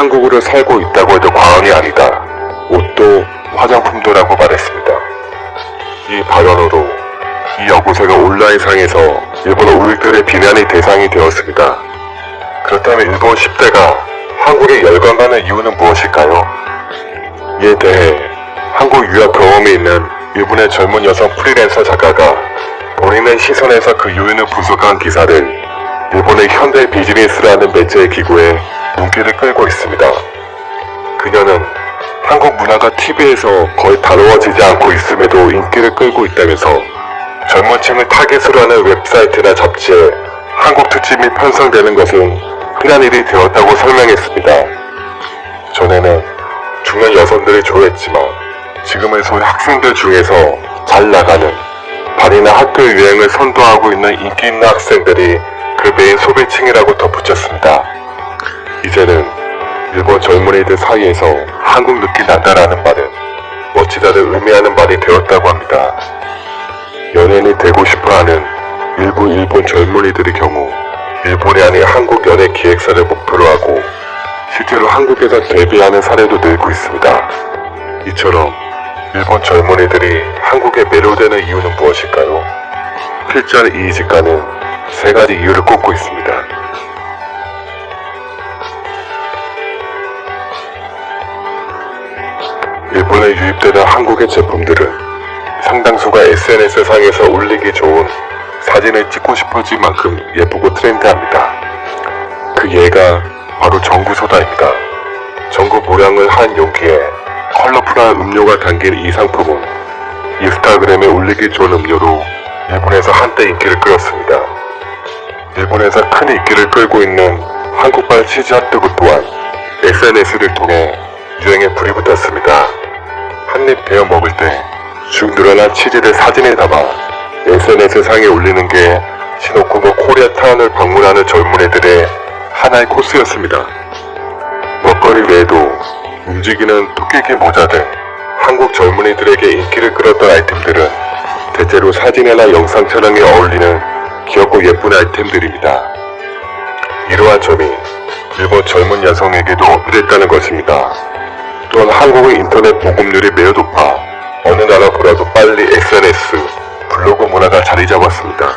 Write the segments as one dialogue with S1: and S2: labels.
S1: 한국으로 살고 있다고 해도 과언이 아니다. 옷도 화장품도라고 말했습니다. 이 발언으로 이 여고생은 온라인상에서 일본 우익들의 비난의 대상이 되었습니다. 그렇다면 일본 10대가 한국에 열광하는 이유는 무엇일까요? 이에 대해 한국 유학 경험이 있는 일본의 젊은 여성 프리랜서 작가가 본인의 시선에서 그 요인을 분석한 기사를 일본의 현대 비즈니스라는 매체의 기구에 눈길을 끌고 있습니다. 그녀는 한국 문화가 TV에서 거의 다루어지지 않고 있음에도 인기를 끌고 있다면서 젊은 층을 타겟으로 하는 웹사이트나 잡지에 한국 특집이 편성되는 것은 흔한 일이 되었다고 설명했습니다. 전에는 중년 여성들이 좋아했지만 지금은 소위 학생들 중에서 잘 나가는 발이나 학교 유행을 선도하고 있는 인기 있는 학생들이 그 메인 소비층이라고 덧붙였습니다. 이제는 일본 젊은이들 사이에서 한국 느낌 난다라는 말은 멋지다를 의미하는 말이 되었다고 합니다. 연예인이 되고 싶어하는 일부 일본 젊은이들의 경우 일본이 아닌 한국 연예 기획사를 목표로 하고 실제로 한국에서 데뷔하는 사례도 늘고 있습니다. 이처럼 일본 젊은이들이 한국에 매료되는 이유는 무엇일까요? 필자는 이 작가는 세 가지 이유를 꼽고 있습니다. 일본에 유입되는 한국의 제품들은 상당수가 SNS상에서 올리기 좋은 사진을 찍고 싶어질 만큼 예쁘고 트렌디합니다. 그 예가 바로 전구 소다입니다. 전구 모양을 한 용기에 컬러풀한 음료가 담긴 이 상품은 인스타그램에 올리기 좋은 음료로 일본에서 한때 인기를 끌었습니다. 일본에서 큰 인기를 끌고 있는 한국발 치즈 핫도그 또한 SNS를 통해 유행에 불이 붙었습니다. 한입 베어 먹을 때 쭉 늘어난 치즈를 사진에 담아 SNS상에 올리는 게 시노쿠보 코리아타운을 방문하는 젊은이들의 하나의 코스였습니다. 먹거리 외에도 움직이는 토끼기 모자 등 한국 젊은이들에게 인기를 끌었던 아이템들은 대체로 사진이나 영상 촬영에 어울리는 귀엽고 예쁜 아이템들입니다. 이러한 점이 일본 젊은 여성에게도 어필했다는 것입니다. 또한 한국의 인터넷 보급률이 매우 높아 어느 나라 보라도 빨리 SNS, 블로그 문화가 자리 잡았습니다.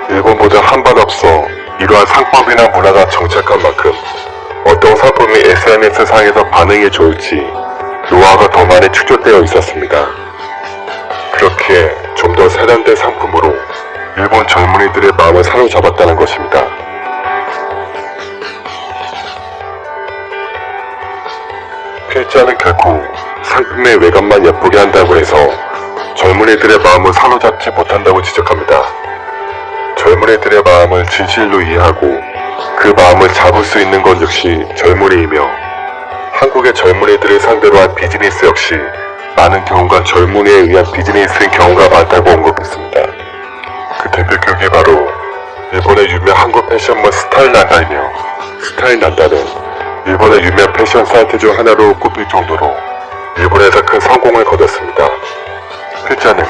S1: 일본보다 한 발 앞서 이러한 상법이나 문화가 정착한 만큼 어떤 상품이 SNS상에서 반응이 좋을지 노하우가 더 많이 축적되어 있었습니다. 그렇기에 좀 더 세련된 상품으로 일본 젊은이들의 마음을 사로잡았다는 것입니다. 필자는 결코 상품의 외관만 예쁘게 한다고 해서 젊은이들의 마음을 사로잡지 못한다고 지적합니다. 젊은이들의 마음을 진실로 이해하고 그 마음을 잡을 수 있는 건 역시 젊은이이며 한국의 젊은이들을 상대로 한 비즈니스 역시 많은 경우가 젊은이에 의한 비즈니스인 경우가 많다고 언급했습니다. 그 대표격이 바로 일본의 유명 한국 패션몰 스타일난다이며 스타일난다는 일본의 유명 패션 사이트 중 하나로 꼽힐 정도로 일본에서 큰 성공을 거뒀습니다. 필자는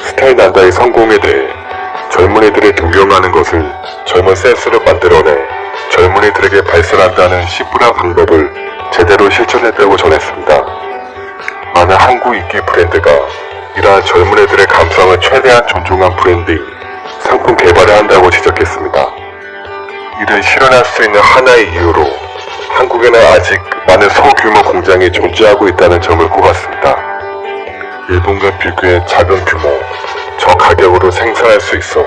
S1: 스타일난다의 성공에 대해 젊은이들이 동경하는 것을 젊은 센스로 만들어내 젊은이들에게 발산한다는 심플한 방법을 제대로 실천했다고 전했습니다. 많은 한국 인기 브랜드가 이러한 젊은이들의 감성을 최대한 존중한 브랜딩, 상품 개발을 한다고 지적했습니다. 이를 실현할 수 있는 하나의 이유로 한국에는 아직 많은 소규모 공장이 존재하고 있다는 점을 꼽았습니다. 일본과 비교해 작은 규모, 저가격으로 생산할 수 있어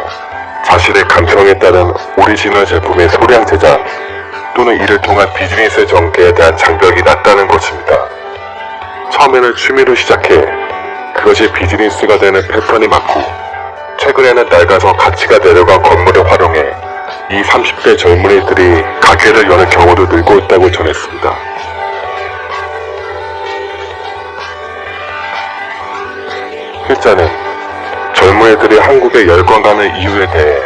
S1: 자신의 감성에 따른 오리지널 제품의 소량 제작 또는 이를 통한 비즈니스 전개에 대한 장벽이 낮다는 것입니다. 처음에는 취미로 시작해 그것이 비즈니스가 되는 패턴이 많고 최근에는 낡아서 가치가 내려간 건물을 활용해 이 30대 젊은이들이 가게를 여는 경우도 늘고 있다고 전했습니다. 필자는 젊은이들이 한국에 열광하는 이유에 대해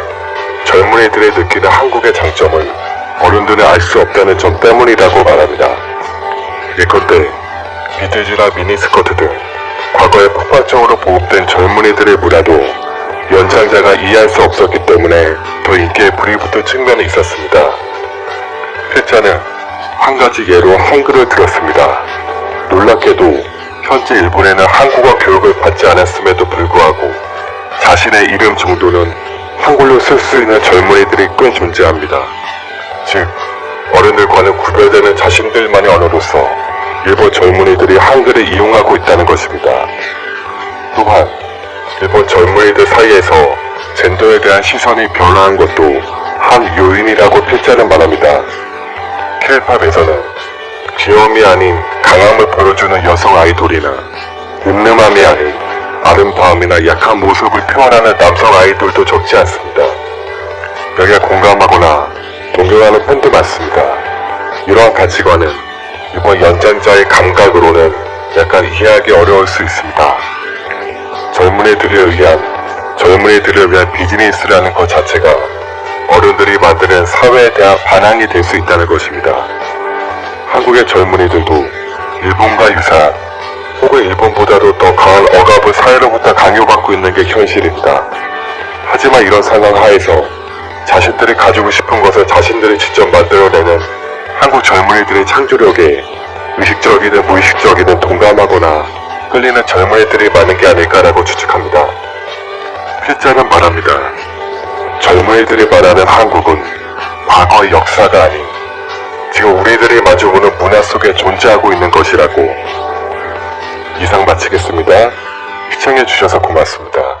S1: 젊은이들이 느끼는 한국의 장점을 어른들은 알 수 없다는 점 때문이라고 말합니다. 예컨대 비틀즈나 미니스커트 등 과거에 폭발적으로 보급된 젊은이들의 문화도 연장자가 이해할 수 없었기 때문에 더 인기에 불이 붙은 측면이 있었습니다. 필자는 한 가지 예로 한글을 들었습니다. 놀랍게도 현재 일본에는 한국어 교육을 받지 않았음에도 불구하고 자신의 이름 정도는 한글로 쓸 수 있는 젊은이들이 꽤 존재합니다. 즉, 어른들과는 구별되는 자신들만의 언어로서 일본 젊은이들이 한글을 이용하고 있다는 것입니다. 또한 일본 젊은이들 사이에서 젠더에 대한 시선이 변화한 것도 한 요인이라고 필자는 말합니다. K-팝에서는 귀여움이 아닌 강함을 보여주는 여성 아이돌이나 늠름함이 아닌 아름다움이나 약한 모습을 표현하는 남성 아이돌도 적지 않습니다. 여기에 공감하거나 동경하는 팬도 많습니다. 이러한 가치관은 이번 연장자의 감각으로는 약간 이해하기 어려울 수 있습니다. 젊은이들을 위한 비즈니스라는 것 자체가 어른들이 만드는 사회에 대한 반항이 될 수 있다는 것입니다. 한국의 젊은이들도 일본과 유사한 혹은 일본보다도 더 강한 억압을 사회로부터 강요받고 있는 게 현실입니다. 하지만 이런 상황 하에서 자신들이 가지고 싶은 것을 자신들이 직접 만들어내는 한국 젊은이들의 창조력에 의식적이든 무의식적이든 동감하거나 끌리는 젊은이들이 많은 게 아닐까라고 추측합니다. 필자는 말합니다. 젊은이들이 말하는 한국은 과거의 역사가 아닌 지금 우리들이 마주보는 문화 속에 존재하고 있는 것이라고. 이상 마치겠습니다. 시청해주셔서 고맙습니다.